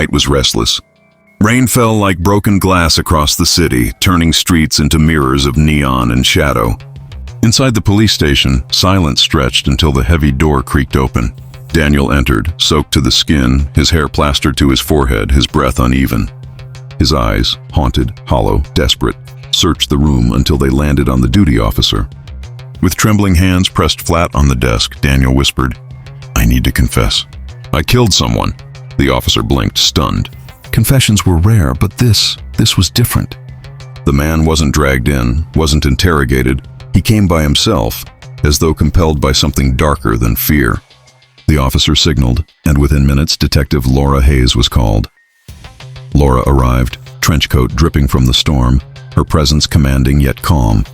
night was restless. Rain fell like broken glass across the city, turning streets into mirrors of neon and shadow. Inside the police station, silence stretched until the heavy door creaked open. Daniel entered, soaked to the skin, his hair plastered to his forehead, his breath uneven. His eyes, haunted, hollow, desperate, searched the room until they landed on the duty officer. With trembling hands pressed flat on the desk, Daniel whispered, "I need to confess. I killed someone." The officer blinked, stunned. Confessions were rare, but this was different. The man wasn't dragged in, wasn't interrogated. He came by himself, as though compelled by something darker than fear. The officer signaled, and within minutes, Detective Laura Hayes was called. Laura arrived, trench coat dripping from the storm, her presence commanding yet calm.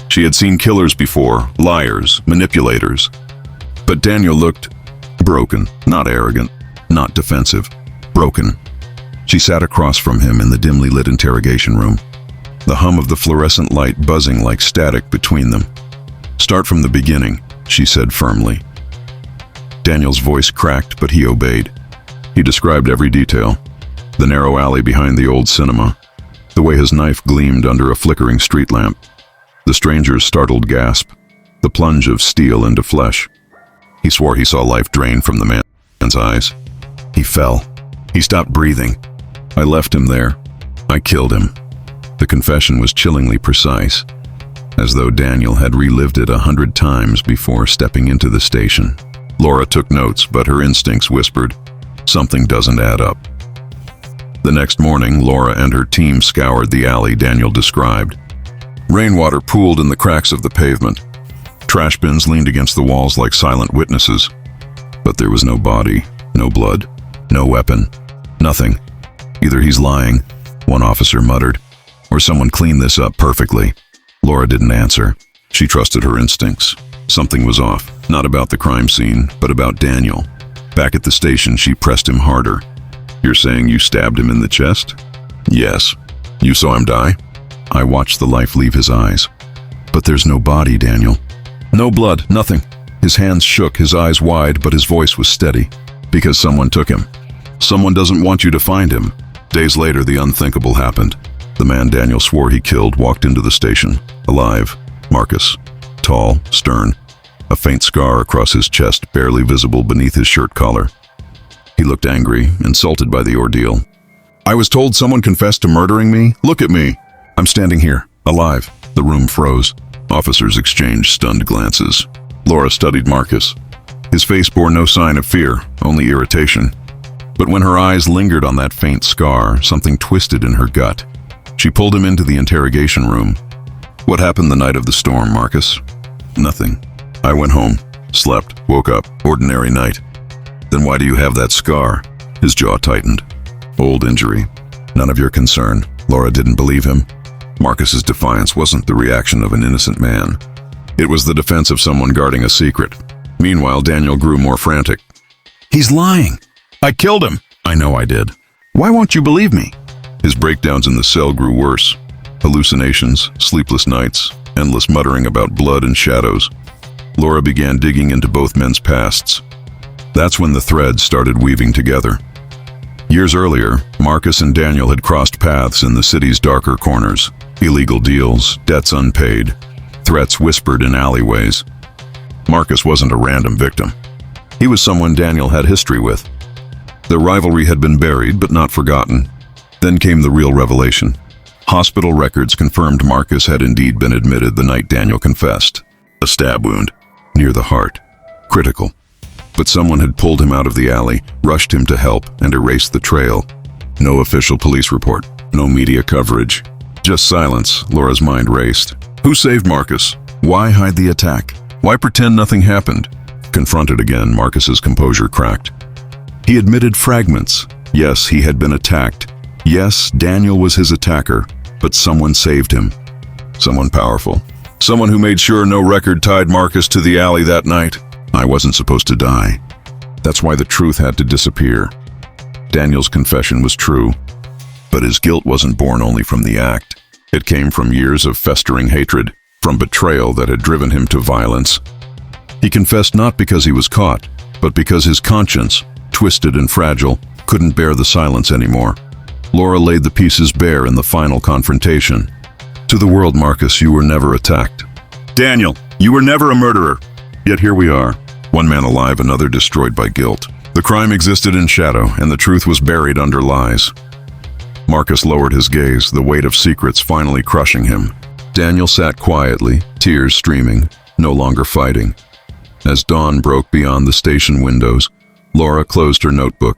She had seen killers before, liars, manipulators. But Daniel looked broken, not arrogant, not defensive, broken. She sat across from him in the dimly lit interrogation room, the hum of the fluorescent light buzzing like static between them. "Start from the beginning," she said firmly. Daniel's voice cracked, but he obeyed. He described every detail. The narrow alley behind the old cinema, the way his knife gleamed under a flickering street lamp, the stranger's startled gasp, the plunge of steel into flesh. He swore he saw life drain from the man's eyes. He fell. He stopped breathing. I left him there. I killed him. The confession was chillingly precise, as though Daniel had relived it 100 times before stepping into the station. Laura took notes, but her instincts whispered, something doesn't add up. The next morning, Laura and her team scoured the alley Daniel described. Rainwater pooled in the cracks of the pavement. Trash bins leaned against the walls like silent witnesses. But there was no body, no blood, no weapon, nothing. Either he's lying, one officer muttered, or someone cleaned this up perfectly. Laura didn't answer. She trusted her instincts. Something was off, not about the crime scene, but about Daniel. Back at the station, she pressed him harder. "You're saying you stabbed him in the chest?" "Yes." "You saw him die?" "I watched the life leave his eyes." "But there's no body, Daniel." "No blood, nothing." His hands shook, his eyes wide, but his voice was steady. "Because someone took him. Someone doesn't want you to find him." Days later, the unthinkable happened. The man Daniel swore he killed walked into the station, alive. Marcus. Tall, stern. A faint scar across his chest, barely visible beneath his shirt collar. He looked angry, insulted by the ordeal. "I was told someone confessed to murdering me. Look at me. I'm standing here, alive." The room froze. Officers exchanged stunned glances. Laura studied Marcus. His face bore no sign of fear, only irritation. But when her eyes lingered on that faint scar, something twisted in her gut. She pulled him into the interrogation room. "What happened the night of the storm, Marcus?" "Nothing. I went home, slept, woke up, ordinary night." "Then why do you have that scar?" His jaw tightened. "Old injury. None of your concern." Laura didn't believe him. Marcus's defiance wasn't the reaction of an innocent man. It was the defense of someone guarding a secret. Meanwhile, Daniel grew more frantic. "He's lying. I killed him." "I know I did. Why won't you believe me?" His breakdowns in the cell grew worse. Hallucinations, sleepless nights, endless muttering about blood and shadows. Laura began digging into both men's pasts. That's when the threads started weaving together. Years earlier, Marcus and Daniel had crossed paths in the city's darker corners. Illegal deals, debts unpaid, threats whispered in alleyways. Marcus wasn't a random victim. He was someone Daniel had history with. The rivalry had been buried but not forgotten. Then came the real revelation. Hospital records confirmed Marcus had indeed been admitted the night Daniel confessed. A stab wound, near the heart, critical. But someone had pulled him out of the alley, rushed him to help, and erased the trail. No official police report, no media coverage. Just silence. Laura's mind raced. Who saved Marcus? Why hide the attack? Why pretend nothing happened? Confronted again, Marcus's composure cracked. He admitted fragments. Yes, he had been attacked. Yes, Daniel was his attacker, but someone saved him. Someone powerful. Someone who made sure no record tied Marcus to the alley that night. I wasn't supposed to die. That's why the truth had to disappear. Daniel's confession was true, but his guilt wasn't born only from the act. It came from years of festering hatred, from betrayal that had driven him to violence. He confessed not because he was caught, but because his conscience, twisted and fragile, couldn't bear the silence anymore. Laura laid the pieces bare in the final confrontation. To the world, Marcus, you were never attacked. Daniel, you were never a murderer. Yet here we are, one man alive, another destroyed by guilt. The crime existed in shadow, and the truth was buried under lies. Marcus lowered his gaze, the weight of secrets finally crushing him. Daniel sat quietly, tears streaming, no longer fighting. As dawn broke beyond the station windows, Laura closed her notebook.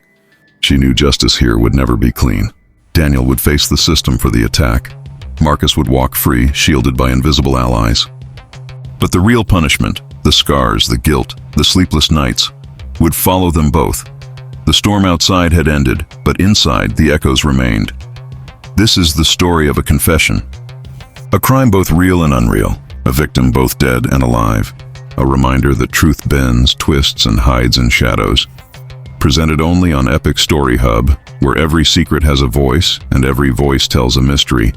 She knew justice here would never be clean. Daniel would face the system for the attack. Marcus would walk free, shielded by invisible allies. But the real punishment, the scars, the guilt, the sleepless nights, would follow them both. The storm outside had ended, but inside the echoes remained. This is the story of a confession. A crime both real and unreal, a victim both dead and alive, a reminder that truth bends, twists, and hides in shadows. Presented only on Epic Story Hub, where every secret has a voice and every voice tells a mystery.